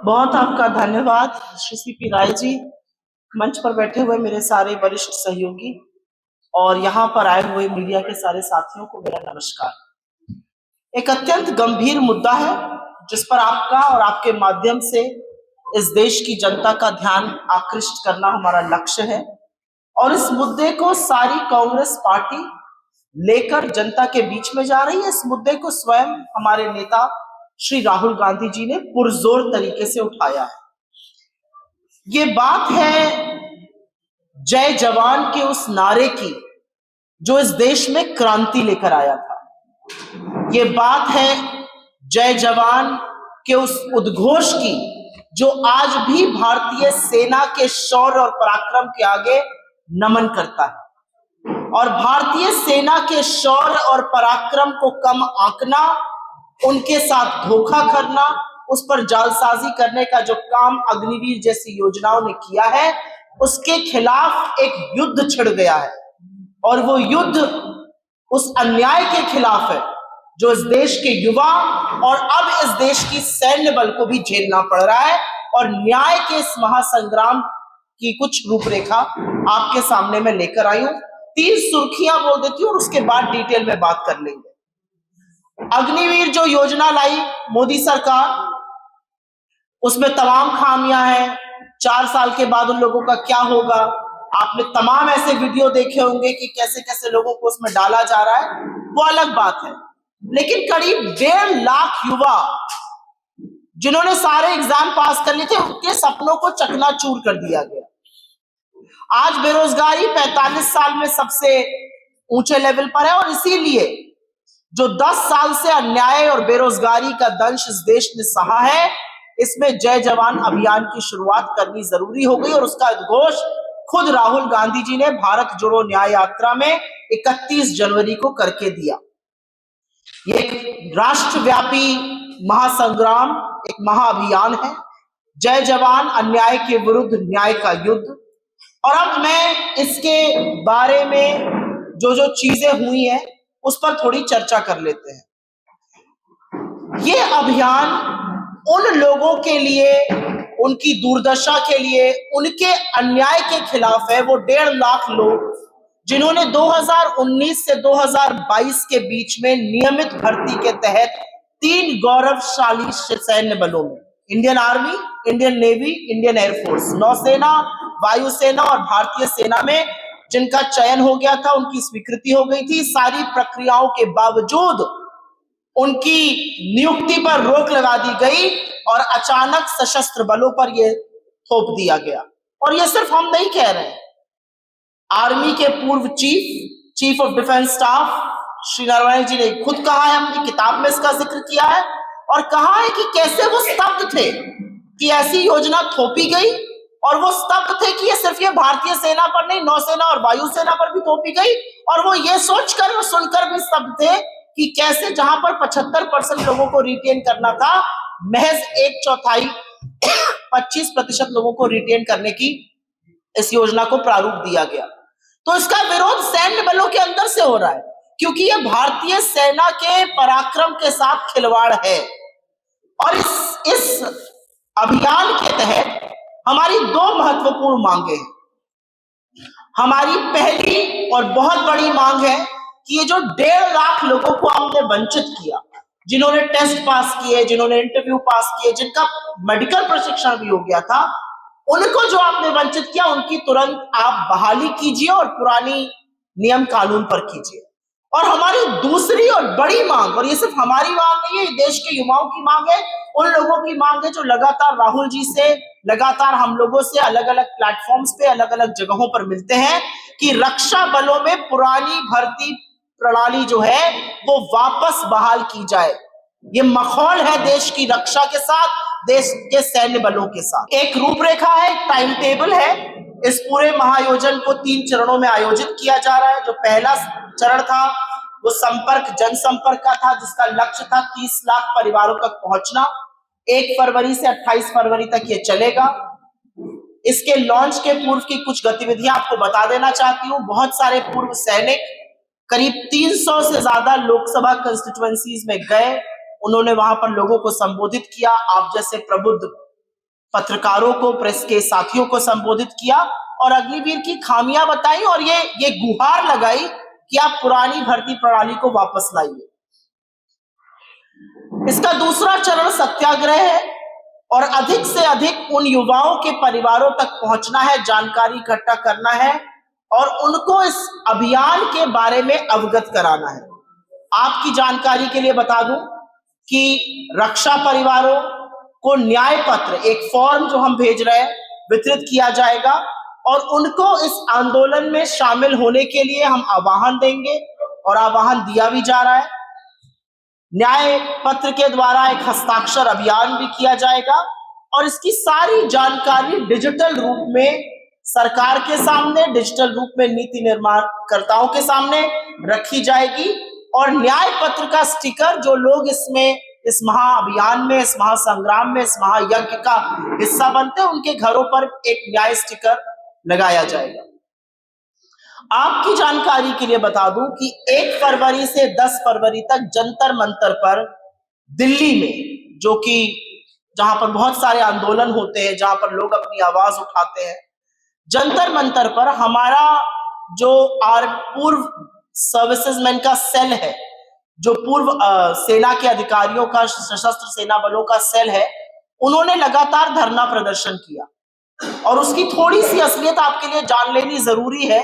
बहुत आपका धन्यवाद श्री सीपी राय जी, मंच पर बैठे हुए मेरे सारे वरिष्ठ सहयोगी और यहाँ पर आए हुए मीडिया के सारे साथियों को मेरा नमस्कार। एक अत्यंत गंभीर मुद्दा है जिस पर आपका और आपके माध्यम से इस देश की जनता का ध्यान आकृष्ट करना हमारा लक्ष्य है और इस मुद्दे को सारी कांग्रेस पार्टी लेकर जनता के बीच में जा रही है। इस मुद्दे को स्वयं हमारे नेता श्री राहुल गांधी जी ने पुरजोर तरीके से उठाया है। ये बात है जय जवान के उस नारे की जो इस देश में क्रांति लेकर आया था। ये बात है जय जवान के उस उद्घोष की जो आज भी भारतीय सेना के शौर्य और पराक्रम के आगे नमन करता है। और भारतीय सेना के शौर्य और पराक्रम को कम आंकना, उनके साथ धोखा करना, उस पर जालसाजी करने का जो काम अग्निवीर जैसी योजनाओं ने किया है, उसके खिलाफ एक युद्ध छिड़ गया है। और वो युद्ध उस अन्याय के खिलाफ है जो इस देश के युवा और अब इस देश की सैन्य बल को भी झेलना पड़ रहा है। और न्याय के इस महासंग्राम की कुछ रूपरेखा आपके सामने मैं लेकर आई हूं। 3 सुर्खियां बोल देती हूं और उसके बाद डिटेल में बात कर लेंगे। अग्निवीर जो योजना लाई मोदी सरकार, उसमें तमाम खामियां हैं। 4 साल के बाद उन लोगों का क्या होगा, आपने तमाम ऐसे वीडियो देखे होंगे कि कैसे कैसे लोगों को उसमें डाला जा रहा है, वो अलग बात है। लेकिन करीब 1.5 लाख युवा जिन्होंने सारे एग्जाम पास कर लिए थे, उनके सपनों को चकनाचूर कर दिया गया। आज बेरोजगारी 45 साल में सबसे ऊंचे लेवल पर है और इसीलिए जो 10 साल से अन्याय और बेरोजगारी का दंश इस देश ने सहा है, इसमें जय जवान अभियान की शुरुआत करनी जरूरी हो गई। और उसका उद्घोष खुद राहुल गांधी जी ने भारत जोड़ो न्याय यात्रा में 31 जनवरी को करके दिया। ये एक राष्ट्रव्यापी महासंग्राम, एक महाअभियान है, जय जवान अन्याय के विरुद्ध न्याय का युद्ध। और अब मैं इसके बारे में जो जो चीजें हुई हैं उस पर थोड़ी चर्चा कर लेते हैं। ये अभियान उन लोगों के लिए, उनकी दुर्दशा के लिए, उनके अन्याय के खिलाफ है। वो 1.5 लाख लोग जिन्होंने 2019 से 2022 के बीच में नियमित भर्ती के तहत 3 गौरवशाली सैन्य बलों में, Indian army, Indian navy, Indian air force, नौसेना, वायुसेना और भारतीय सेना में जिनका चयन हो गया था, उनकी स्वीकृति हो गई थी। सारी प्रक्रियाओं के बावजूद उनकी नियुक्ति पर रोक लगा दी गई और अचानक सशस्त्र बलों पर यह थोप दिया गया। और यह सिर्फ हम नहीं कह रहे हैं, आर्मी के पूर्व chief of defence staff Shri Naravane ji ने खुद कहा है, हमने किताब में इसका जिक्र किया है और कहा है कि कैसे वो स्तब्ध थे कि ऐसी योजना थोपी गई। और वो स्तब्ध थे कि ये सिर्फ ये भारतीय सेना पर नहीं, नौसेना और वायुसेना पर भी थोपी गई। और वो ये सोचकर, वो सुनकर भी स्तब्ध थे कि कैसे जहां पर 75% लोगों को रिटेन करना था, महज 1/4 25% लोगों को रिटेन करने की इस योजना को प्रारूप दिया गया। तो इसका विरोध सैन्य बलों के अंदर से हो रहा है क्योंकि यह भारतीय सेना के पराक्रम के साथ खिलवाड़ है। और इस अभियान के तहत हमारी 2 महत्वपूर्ण मांगे हैं। हमारी पहली और बहुत बड़ी मांग है कि ये जो 1.5 लाख लोगों को हमने वंचित किया, जिन्होंने टेस्ट पास किए, जिन्होंने इंटरव्यू पास किए, जिनका मेडिकल प्रशिक्षण भी हो गया था, उनको जो आपने वंचित किया, उनकी तुरंत आप बहाली कीजिए और पुरानी नियम कानून पर कीजिए। और हमारी दूसरी और बड़ी मांग, और ये सिर्फ हमारी मांग नहीं है, देश के युवाओं की मांग है, उन लोगों की मांग है जो लगातार राहुल जी से, लगातार हम लोगों से अलग अलग प्लेटफॉर्म्स पे, अलग अलग जगहों पर मिलते हैं कि रक्षा बलों में पुरानी भर्ती प्रणाली जो है वो वापस बहाल की जाए। ये मखौल है देश की रक्षा के साथ, देश के सैन्य बलों के साथ। एक रूपरेखा है, एक टाइम टेबल है। इस पूरे महायोजन को 3 चरणों में आयोजित किया जा रहा है। जो पहला चरण था वो जनसंपर्क का था, जिसका लक्ष्य था 30 लाख परिवारों तक पहुंचना। 1 फरवरी से 28 फरवरी तक ये चलेगा। इसके लॉन्च के पूर्व की कुछ गतिविधियां आपको बता देना चाहती हूँ। बहुत सारे पूर्व सैनिक करीब 300 से ज्यादा लोकसभा कंस्टिट्यूएंसीज में गए, उन्होंने वहां पर लोगों को संबोधित किया। आप जैसे प्रबुद्ध पत्रकारों को, प्रेस के साथियों को संबोधित किया और अग्निवीर की खामियां बताई और ये गुहार लगाई कि आप पुरानी भर्ती प्रणाली को वापस लाइए। इसका दूसरा चरण सत्याग्रह है और अधिक से अधिक उन युवाओं के परिवारों तक पहुंचना है, जानकारी इकट्ठा करना है और उनको इस अभियान के बारे में अवगत कराना है। आपकी जानकारी के लिए बता दूं कि रक्षा परिवारों को न्याय पत्र, एक फॉर्म जो हम भेज रहे हैं, वितरित किया जाएगा और उनको इस आंदोलन में शामिल होने के लिए हम आह्वान देंगे और आह्वान दिया भी जा रहा है। न्याय पत्र के द्वारा एक हस्ताक्षर अभियान भी किया जाएगा और इसकी सारी जानकारी डिजिटल रूप में सरकार के सामने, डिजिटल रूप में नीति निर्माणकर्ताओं के सामने रखी जाएगी और न्याय पत्र का स्टिकर जो लोग इसमें, इस महाअभियान में, इस महासंग्राम में, इस महायज्ञ का हिस्सा बनते हैं, उनके घरों पर एक न्याय स्टिकर लगाया जाएगा। आपकी जानकारी के लिए बता दूं कि 1 फरवरी से 10 फरवरी तक जंतर मंतर पर दिल्ली में, जो कि जहां पर बहुत सारे आंदोलन होते हैं, जहां पर लोग अपनी आवाज उठाते हैं, जंतर मंतर पर हमारा जो पूर्व सर्विसेजमैन का सेल है, जो पूर्व सेना के अधिकारियों का, सशस्त्र सेना बलों का सेल है, उन्होंने लगातार धरना प्रदर्शन किया और उसकी थोड़ी सी असलियत आपके लिए जान लेनी जरूरी है,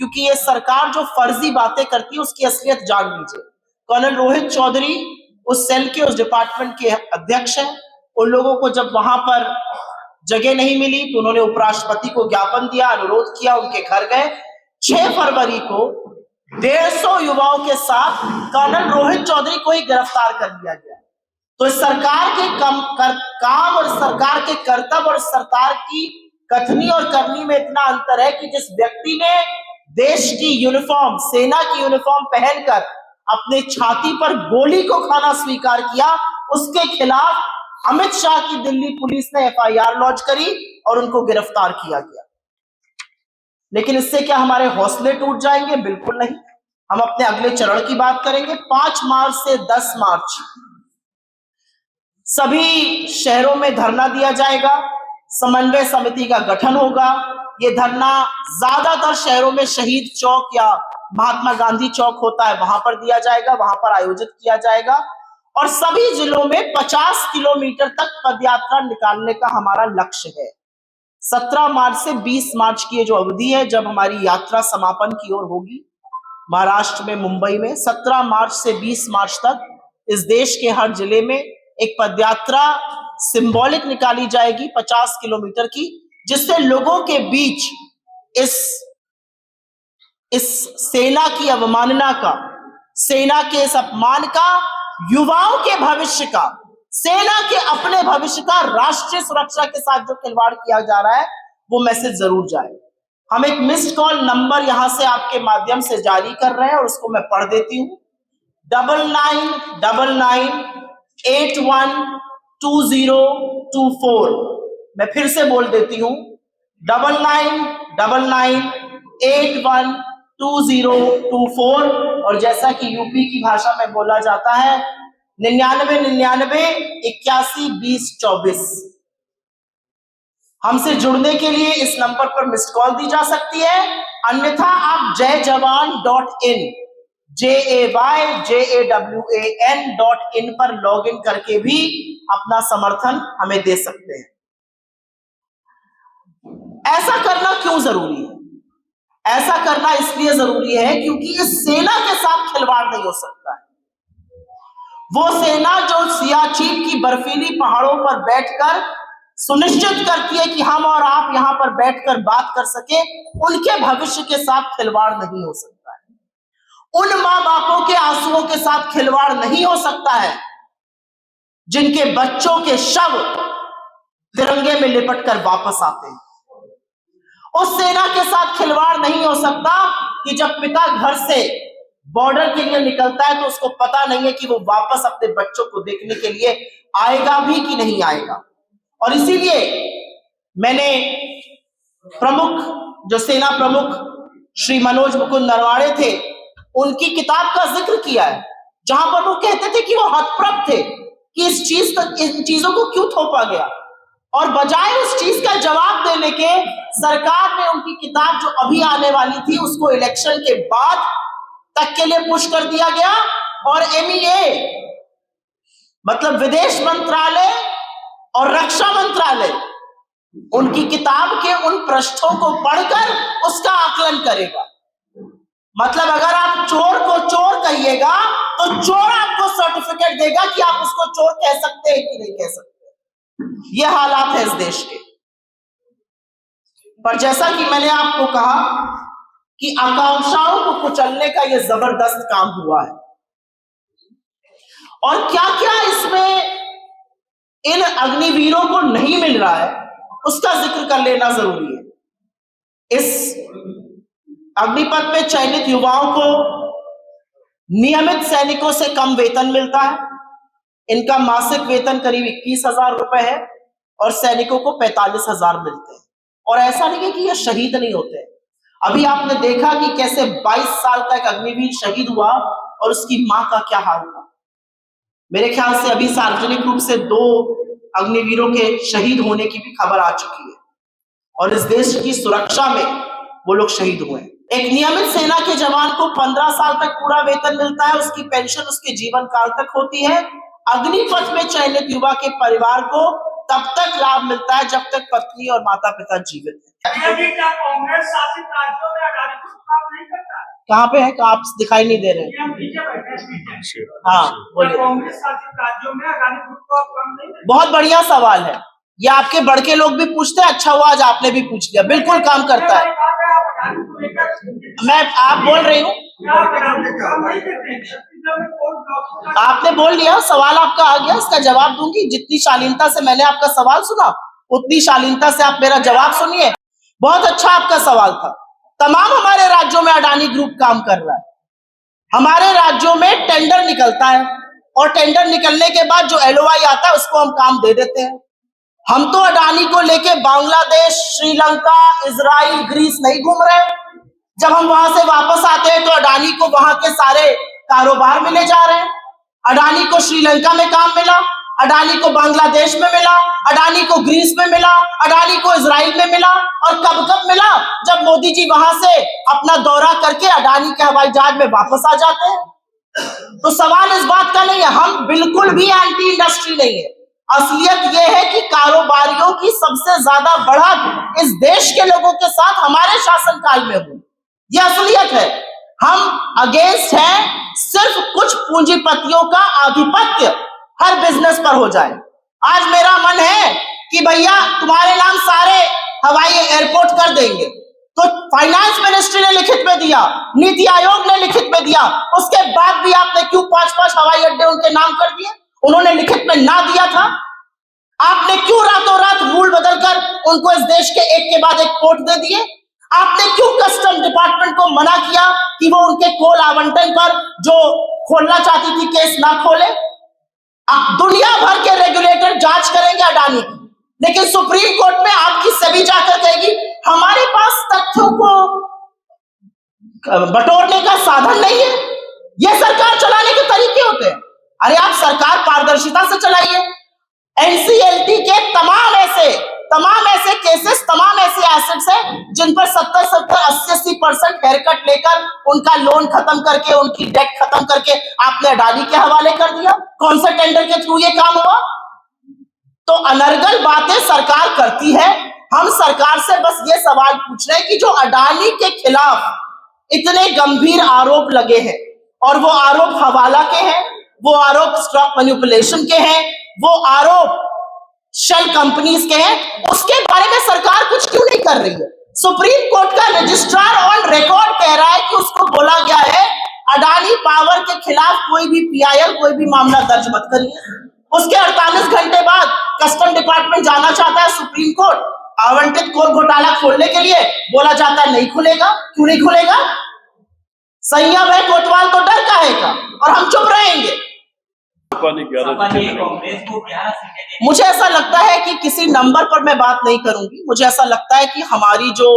क्योंकि ये सरकार जो फर्जी बातें करती है उसकी असलियत जान लीजिए। कर्नल रोहित चौधरी उस सेल के, उस डिपार्टमेंट के अध्यक्ष हैं। उन लोगों को जब वहां पर जगह नहीं मिली तो उन्होंने उपराष्ट्रपति को ज्ञापन दिया, अनुरोध किया, उनके घर गए। 6 फरवरी को 150 युवाओं के साथ कर्नल रोहित चौधरी को ही गिरफ्तार कर लिया गया। तो इस सरकार के काम और सरकार के कर्तव्य और सरकार की कथनी और करनी में इतना अंतर है कि जिस व्यक्ति ने देश की यूनिफॉर्म, सेना की यूनिफॉर्म पहनकर अपने छाती पर गोली को खाना स्वीकार किया, उसके खिलाफ अमित शाह की दिल्ली पुलिस ने एफआईआर लॉन्च करी और उनको गिरफ्तार किया गया। लेकिन इससे क्या हमारे हौसले टूट जाएंगे? बिल्कुल नहीं। हम अपने अगले चरण की बात करेंगे। 5 मार्च से 10 मार्च सभी शहरों में धरना दिया जाएगा, समन्वय समिति का गठन होगा। ये धरना ज्यादातर शहरों में शहीद चौक या महात्मा गांधी चौक होता है, वहां पर दिया जाएगा, वहां पर आयोजित किया जाएगा और सभी जिलों में 50 किलोमीटर तक पदयात्रा निकालने का हमारा लक्ष्य है। 17 मार्च से 20 मार्च की ये जो अवधि है, जब हमारी यात्रा समापन की ओर होगी महाराष्ट्र में, मुंबई में, 17 मार्च से 20 मार्च तक इस देश के हर जिले में एक पदयात्रा सिंबॉलिक निकाली जाएगी 50 किलोमीटर की, जिससे लोगों के बीच इस सेना की अवमानना का, सेना के इस अपमान का, युवाओं के भविष्य का, सेना के अपने भविष्य का, राष्ट्रीय सुरक्षा के साथ जो खिलवाड़ किया जा रहा है, वो मैसेज जरूर जाए। हम एक मिस्ड कॉल नंबर यहां से आपके माध्यम से जारी कर रहे हैं और उसको मैं पढ़ देती हूं। 9999812024। मैं फिर से बोल देती हूं, 9999812024। और जैसा कि यूपी की भाषा में बोला जाता है, 9999812024। हमसे जुड़ने के लिए इस नंबर पर मिस्ड कॉल दी जा सकती है, अन्यथा आप jayjawan.in JAYJAWAN.in पर लॉगिन करके भी अपना समर्थन हमें दे सकते हैं। ऐसा करना क्यों जरूरी है? ऐसा करना इसलिए जरूरी है क्योंकि इस सेना के साथ खिलवाड़ नहीं हो सकता है। वो सेना जो सियाचिन की बर्फीली पहाड़ों पर बैठकर सुनिश्चित करती है कि हम और आप यहां पर बैठकर बात कर सके, उनके भविष्य के साथ खिलवाड़ नहीं हो सकता है। उन मां बापों के आंसुओं के साथ खिलवाड़ नहीं हो सकता है जिनके बच्चों के शव तिरंगे में लिपट कर वापस आते हैं। उस सेना के साथ खिलवाड़ नहीं हो सकता कि जब पिता घर से बॉर्डर के लिए निकलता है तो उसको पता नहीं है कि वो वापस अपने बच्चों को देखने के लिए आएगा भी कि नहीं आएगा। और इसीलिए मैंने प्रमुख, जो सेना प्रमुख श्री मनोज मुकुंद नरवाणे थे, उनकी किताब का जिक्र किया है, जहां पर वो कहते थे कि वो हतप्रभ थे कि इन चीजों को क्यों थोपा गया और बजाय उस चीज का जवाब देने के सरकार ने उनकी किताब जो अभी आने वाली थी उसको इलेक्शन के बाद तक के लिए पुश कर दिया गया। और MEA मतलब विदेश मंत्रालय और रक्षा मंत्रालय उनकी किताब के उन पृष्ठों को पढ़कर उसका आकलन करेगा। मतलब अगर आप चोर को चोर कहिएगा तो चोर आपको सर्टिफिकेट देगा कि आप उसको चोर कह सकते हैं कि नहीं कह सकते। ये हालात है इस देश के। पर जैसा कि मैंने आपको कहा कि आकांक्षाओं को कुचलने का यह जबरदस्त काम हुआ है। और क्या क्या इसमें इन अग्निवीरों को नहीं मिल रहा है उसका जिक्र कर लेना जरूरी है। इस अग्निपथ में चयनित युवाओं को नियमित सैनिकों से कम वेतन मिलता है। इनका मासिक वेतन करीब 21,000 रुपए है और सैनिकों को 45,000 मिलते हैं। और ऐसा नहीं है कि ये शहीद नहीं होते। अभी आपने देखा कि कैसे 22 साल का एक अग्निवीर शहीद हुआ और उसकी मां का क्या हाल था। मेरे ख्याल से अभी सार्वजनिक रूप से 2 अग्निवीरों के शहीद होने की भी खबर आ चुकी है और इस देश की सुरक्षा में वो लोग शहीद हुए। एक नियमित सेना के जवान को 15 साल तक पूरा वेतन मिलता है, उसकी पेंशन उसके जीवन काल तक होती है। अग्निपथ में चयनित युवा के परिवार को तब तक लाभ मिलता है जब तक पत्नी और माता पिता जीवित हैं। कांग्रेस शासित राज्यों में अडानी ग्रुप काम नहीं करता है। कहाँ पे है? आप दिखाई नहीं दे रहे। हाँ बोलिए। कांग्रेस शासित राज्यों में अडानी ग्रुप का काम नहीं करता। बहुत बढ़िया सवाल है ये। आपके बड़के लोग भी पूछते हैं, अच्छा हुआ आज आपने भी पूछ लिया। बिल्कुल काम करता है। मैं आप बोल रही हूँ, आपने बोल लिया, सवाल आपका आ गया, इसका जवाब दूंगी। जितनी शालीनता से मैंने आपका सवाल सुना उतनी शालीनता से आप मेरा जवाब सुनिए। बहुत अच्छा आपका सवाल था। तमाम हमारे राज्यों में अडानी ग्रुप काम कर रहा है। हमारे राज्यों में टेंडर निकलता है और टेंडर निकलने के बाद जो LOI आता है उसको हम काम दे देते हैं। हम तो अडानी को लेके बांग्लादेश, श्रीलंका, इजराइल, ग्रीस नहीं घूम रहे। जब हम वहां से वापस आते हैं तो अडानी को वहां के सारे कारोबार मिले जा रहे हैं। अडानी को श्रीलंका में काम मिला, अडानी को बांग्लादेश में मिला, अडानी को ग्रीस में मिला, अडानी को इजराइल में मिला। और कब कब मिला? जब मोदी जी वहां से अपना दौरा करके अडानी के हवाई जहाज में वापस आ जाते हैं। तो सवाल इस बात का नहीं है, हम बिल्कुल भी एंटी इंडस्ट्री नहीं है। असलियत यह है कि कारोबारियों की सबसे ज्यादा बढ़त इस देश के लोगों के साथ हमारे शासनकाल में हुई। यह असलियत है। हम अगेंस्ट हैं सिर्फ कुछ पूंजीपतियों का आधिपत्य हर बिजनेस पर हो जाए। आज मेरा मन है कि भैया तुम्हारे नाम सारे हवाई एयरपोर्ट कर देंगे, तो फाइनेंस मिनिस्ट्री ने लिखित में दिया, नीति आयोग ने लिखित में दिया, उसके बाद भी आपने क्यों 5-5 हवाई अड्डे उनके नाम कर दिए? उन्होंने लिखित में ना दिया था। आपने क्यों रातों रात रूल बदलकर उनको इस देश के एक के बाद एक पोर्ट दे दिए? आपने क्यों कस्टम डिपार्टमेंट को मना किया कि वो उनके कोल आवंटन पर जो खोलना चाहती थी केस ना खोले? दुनिया भर के रेगुलेटर जांच करेंगे अडानी की, लेकिन सुप्रीम कोर्ट में आपकी सेबी जाकर कहेगी हमारे पास तथ्यों को बटोरने का साधन नहीं है। ये सरकार चलाने के तरीके होते हैं। अरे आप सरकार पारदर्शिता से चलाइए। NCLT के तमाम ऐसे केसेस, तमाम ऐसे एसेट्स हैं जिन पर 70-70, 80-80% हेयरकट लेकर उनका लोन खत्म करके, उनकी डेट खत्म करके आपने अडानी के हवाले कर दिया। कौन सा टेंडर के थ्रू ये काम हुआ? तो अनर्गल बातें सरकार करती है। हम सरकार से बस ये सवाल पूछ रहे हैं कि जो अडानी के खिलाफ इतने गंभीर आरोप लगे हैं और वो आरोप हवाला के हैं, वो आरोप स्टॉक मैनिपुलेशन के हैं, वो आरोप शेल कंपनीज के हैं, उसके बारे में सरकार कुछ क्यों नहीं कर रही है? सुप्रीम कोर्ट का रजिस्ट्रार ऑन रिकॉर्ड कह रहा है कि उसको बोला गया है अडानी पावर के खिलाफ कोई भी PIL, कोई भी मामला दर्ज मत करिए। उसके 48 घंटे बाद कस्टम डिपार्टमेंट जाना चाहता है सुप्रीम कोर्ट, आवंटित कोल घोटाला खोलने के लिए, बोला जाता है नहीं खुलेगा। क्यों नहीं खुलेगा? संयम है कोतवाल तो डर काहे का, और हम चुप रहेंगे। मुझे ऐसा लगता है कि किसी नंबर पर मैं बात नहीं करूंगी। मुझे ऐसा लगता है कि हमारी जो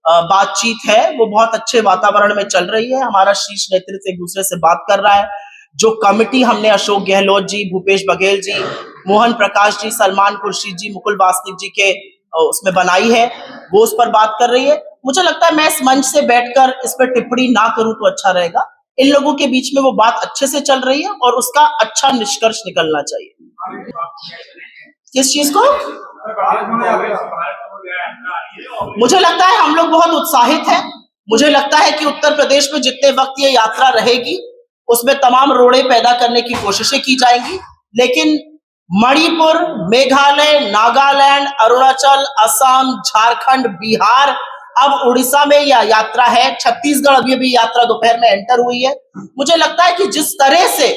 बातचीत है वो बहुत अच्छे वातावरण में चल रही है। हमारा शीर्ष नेतृत्व एक दूसरे से बात कर रहा है। जो कमिटी हमने अशोक गहलोत जी, भूपेश बघेल जी, मोहन प्रकाश जी, सलमान खुर्शीद जी, मुकुल वासनिक जी के उसमें बनाई है, वो उस पर बात कर रही है। मुझे लगता है मैं इस मंच से बैठकर इस पर टिप्पणी ना करूं तो अच्छा रहेगा। इन लोगों के बीच में वो बात अच्छे से चल रही है और उसका अच्छा निष्कर्ष निकलना चाहिए। किस चीज को? मुझे लगता है हम लोग बहुत उत्साहित हैं। मुझे लगता है कि उत्तर प्रदेश में जितने वक्त ये यात्रा रहेगी उसमें तमाम रोड़े पैदा करने की कोशिशें की जाएंगी, लेकिन मणिपुर, मेघालय, नागालैंड, अरुणाचल, असम, झारखंड, बिहार, अब उड़ीसा में यह यात्रा है, छत्तीसगढ़ अभी यात्रा दोपहर में एंटर हुई है। मुझे लगता है कि जिस तरह से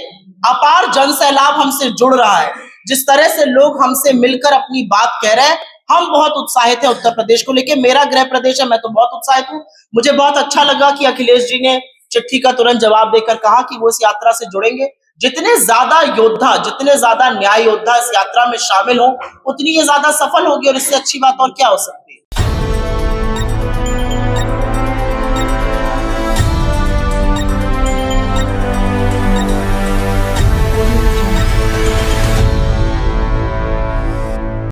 अपार जन सैलाब हमसे जुड़ रहा है, जिस तरह से लोग हमसे मिलकर अपनी बात कह रहे हैं, हम बहुत उत्साहित हैं उत्तर प्रदेश को लेकर। मेरा गृह प्रदेश है, मैं तो बहुत उत्साहित हूँ। मुझे बहुत अच्छा लगा कि अखिलेश जी ने चिट्ठी का तुरंत जवाब देकर कहा कि वो इस यात्रा से जुड़ेंगे। जितने ज्यादा योद्धा, जितने ज्यादा न्याय योद्धा इस यात्रा में शामिल हो, उतनी ये ज्यादा सफल होगी और इससे अच्छी बात और क्या हो सकती है।